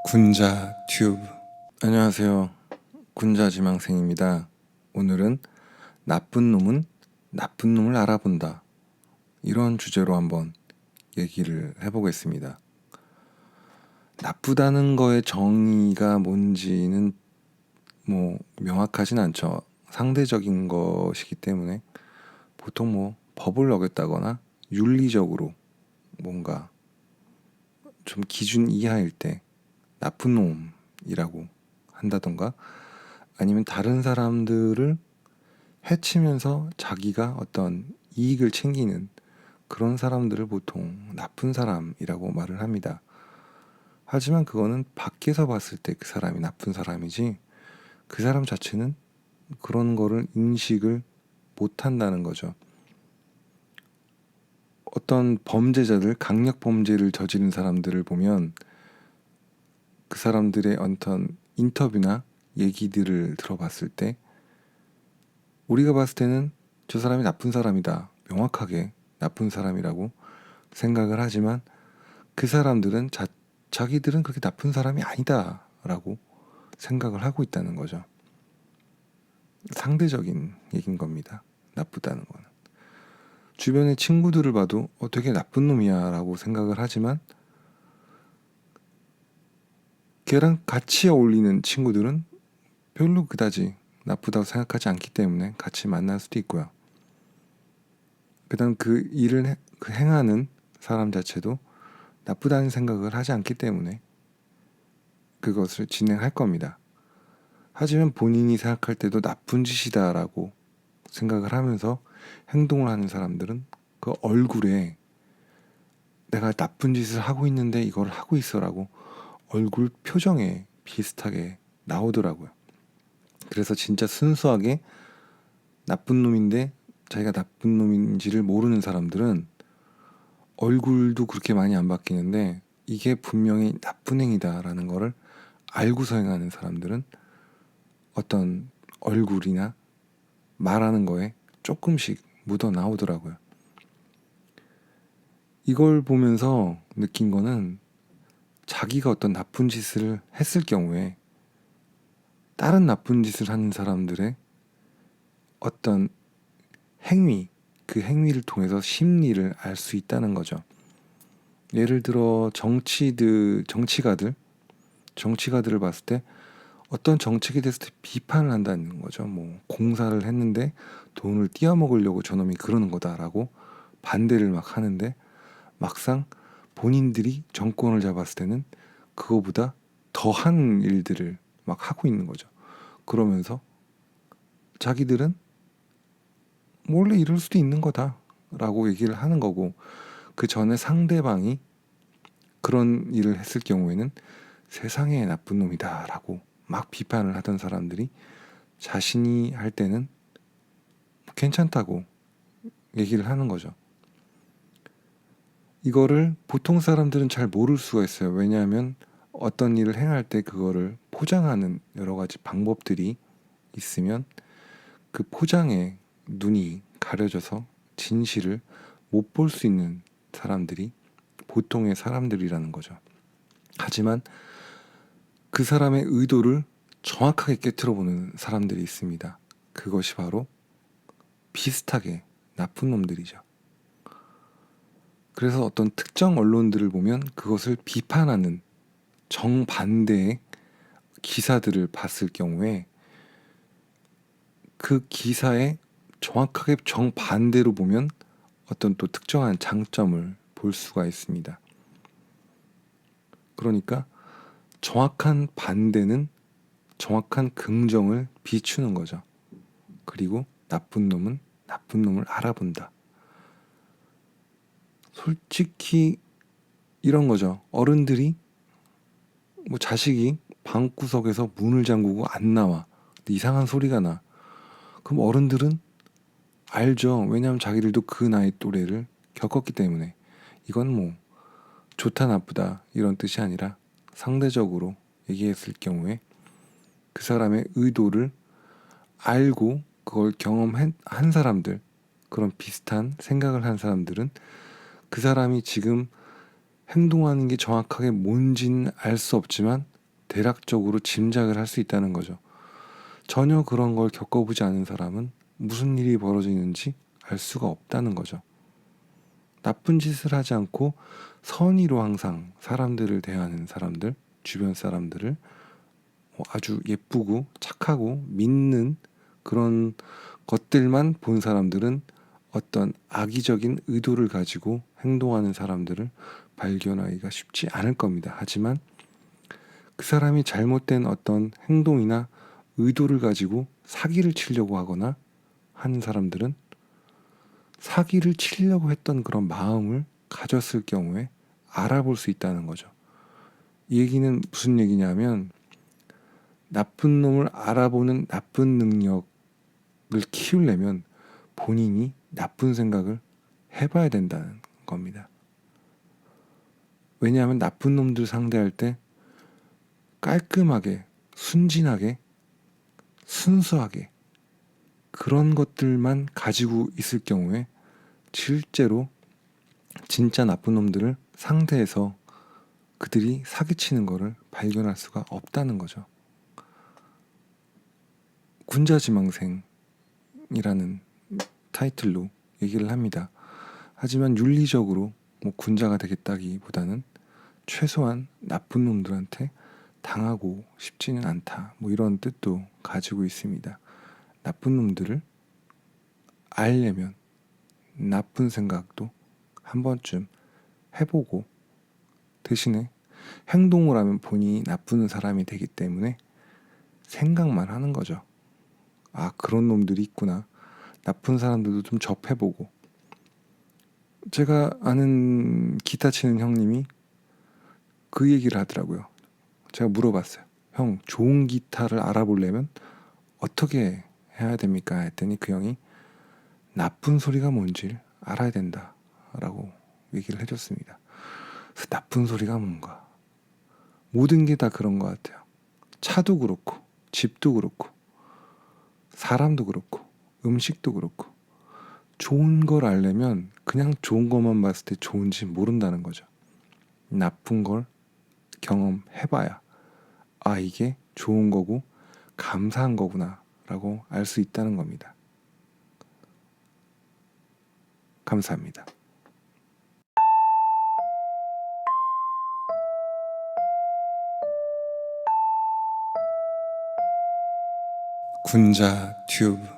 군자 튜브. 안녕하세요. 군자 지망생입니다. 오늘은 나쁜 놈은 나쁜 놈을 알아본다, 이런 주제로 한번 얘기를 해보겠습니다. 나쁘다는 거의 정의가 뭔지는 명확하진 않죠. 상대적인 것이기 때문에 보통 법을 어겼다거나 윤리적으로 뭔가 좀 기준 이하일 때 나쁜 놈이라고 한다던가, 아니면 다른 사람들을 해치면서 자기가 어떤 이익을 챙기는 그런 사람들을 보통 나쁜 사람이라고 말을 합니다. 하지만 그거는 밖에서 봤을 때 그 사람이 나쁜 사람이지, 그 사람 자체는 그런 거를 인식을 못한다는 거죠. 어떤 범죄자들, 강력 범죄를 저지른 사람들을 보면 그 사람들의 어떤 인터뷰나 얘기들을 들어봤을 때 우리가 봤을 때는 저 사람이 나쁜 사람이다, 명확하게 나쁜 사람이라고 생각을 하지만, 그 사람들은 자기들은 그렇게 나쁜 사람이 아니다 라고 생각을 하고 있다는 거죠. 상대적인 얘기인 겁니다. 나쁘다는 거는. 주변의 친구들을 봐도 되게 나쁜 놈이야 라고 생각을 하지만, 걔랑 같이 어울리는 친구들은 별로 그다지 나쁘다고 생각하지 않기 때문에 같이 만날 수도 있고요. 그다음 그 일을 행하는 사람 자체도 나쁘다는 생각을 하지 않기 때문에 그것을 진행할 겁니다. 하지만 본인이 생각할 때도 나쁜 짓이다라고 생각을 하면서 행동을 하는 사람들은 그 얼굴에 내가 나쁜 짓을 하고 있는데 이걸 하고 있어라고 얼굴 표정에 비슷하게 나오더라고요. 그래서 진짜 순수하게 나쁜 놈인데 자기가 나쁜 놈인지를 모르는 사람들은 얼굴도 그렇게 많이 안 바뀌는데 이게 분명히 나쁜 행위다라는 거를 알고서 행하는 사람들은 어떤 얼굴이나 말하는 거에 조금씩 묻어 나오더라고요. 이걸 보면서 느낀 거는, 자기가 어떤 나쁜 짓을 했을 경우에 다른 나쁜 짓을 하는 사람들의 어떤 행위, 그 행위를 통해서 심리를 알 수 있다는 거죠. 예를 들어 정치가들을 봤을 때 어떤 정책에 대해서 비판을 한다는 거죠. 공사를 했는데 돈을 띄어먹으려고 저놈이 그러는 거다라고 반대를 막 하는데, 막상 본인들이 정권을 잡았을 때는 그거보다 더한 일들을 막 하고 있는 거죠. 그러면서 자기들은 원래 이럴 수도 있는 거다라고 얘기를 하는 거고, 그 전에 상대방이 그런 일을 했을 경우에는 세상에 나쁜 놈이다라고 막 비판을 하던 사람들이 자신이 할 때는 괜찮다고 얘기를 하는 거죠. 이거를 보통 사람들은 잘 모를 수가 있어요. 왜냐하면 어떤 일을 행할 때 그거를 포장하는 여러 가지 방법들이 있으면 그 포장에 눈이 가려져서 진실을 못 볼 수 있는 사람들이 보통의 사람들이라는 거죠. 하지만 그 사람의 의도를 정확하게 깨트려보는 사람들이 있습니다. 그것이 바로 비슷하게 나쁜 놈들이죠. 그래서 어떤 특정 언론들을 보면 그것을 비판하는 정반대의 기사들을 봤을 경우에 그 기사에 정확하게 정반대로 보면 어떤 또 특정한 장점을 볼 수가 있습니다. 그러니까 정확한 반대는 정확한 긍정을 비추는 거죠. 그리고 나쁜 놈은 나쁜 놈을 알아본다. 솔직히 이런 거죠. 어른들이 자식이 방구석에서 문을 잠그고 안 나와, 이상한 소리가 나. 그럼 어른들은 알죠. 왜냐하면 자기들도 그 나이 또래를 겪었기 때문에. 이건 좋다 나쁘다 이런 뜻이 아니라 상대적으로 얘기했을 경우에 그 사람의 의도를 알고 그걸 경험한 사람들, 그런 비슷한 생각을 한 사람들은 그 사람이 지금 행동하는 게 정확하게 뭔지는 알 수 없지만 대략적으로 짐작을 할 수 있다는 거죠. 전혀 그런 걸 겪어보지 않은 사람은 무슨 일이 벌어지는지 알 수가 없다는 거죠. 나쁜 짓을 하지 않고 선의로 항상 사람들을 대하는 사람들, 주변 사람들을 아주 예쁘고 착하고 믿는 그런 것들만 본 사람들은 어떤 악의적인 의도를 가지고 행동하는 사람들을 발견하기가 쉽지 않을 겁니다. 하지만 그 사람이 잘못된 어떤 행동이나 의도를 가지고 사기를 치려고 하거나 하는 사람들은 사기를 치려고 했던 그런 마음을 가졌을 경우에 알아볼 수 있다는 거죠. 이 얘기는 무슨 얘기냐면 나쁜 놈을 알아보는 나쁜 능력을 키우려면 본인이 나쁜 생각을 해봐야 된다는 겁니다. 왜냐하면 나쁜 놈들 상대할 때 깔끔하게, 순진하게, 순수하게 그런 것들만 가지고 있을 경우에 실제로 진짜 나쁜 놈들을 상대해서 그들이 사기치는 거를 발견할 수가 없다는 거죠. 군자지망생이라는 타이틀로 얘기를 합니다. 하지만 윤리적으로 군자가 되겠다기보다는 최소한 나쁜 놈들한테 당하고 싶지는 않다. 이런 뜻도 가지고 있습니다. 나쁜 놈들을 알려면 나쁜 생각도 한 번쯤 해보고 대신에 행동을 하면 본인이 나쁜 사람이 되기 때문에 생각만 하는 거죠. 아, 그런 놈들이 있구나. 나쁜 사람들도 좀 접해보고. 제가 아는 기타 치는 형님이 그 얘기를 하더라고요. 제가 물어봤어요. 형, 좋은 기타를 알아보려면 어떻게 해야 됩니까? 했더니 그 형이 나쁜 소리가 뭔지 알아야 된다 라고 얘기를 해줬습니다. 그래서 나쁜 소리가 뭔가, 모든 게 다 그런 것 같아요. 차도 그렇고 집도 그렇고 사람도 그렇고 음식도 그렇고 좋은 걸 알려면 그냥 좋은 것만 봤을 때 좋은지 모른다는 거죠. 나쁜 걸 경험해봐야 아, 이게 좋은 거고 감사한 거구나 라고 알 수 있다는 겁니다. 감사합니다. 군자 튜브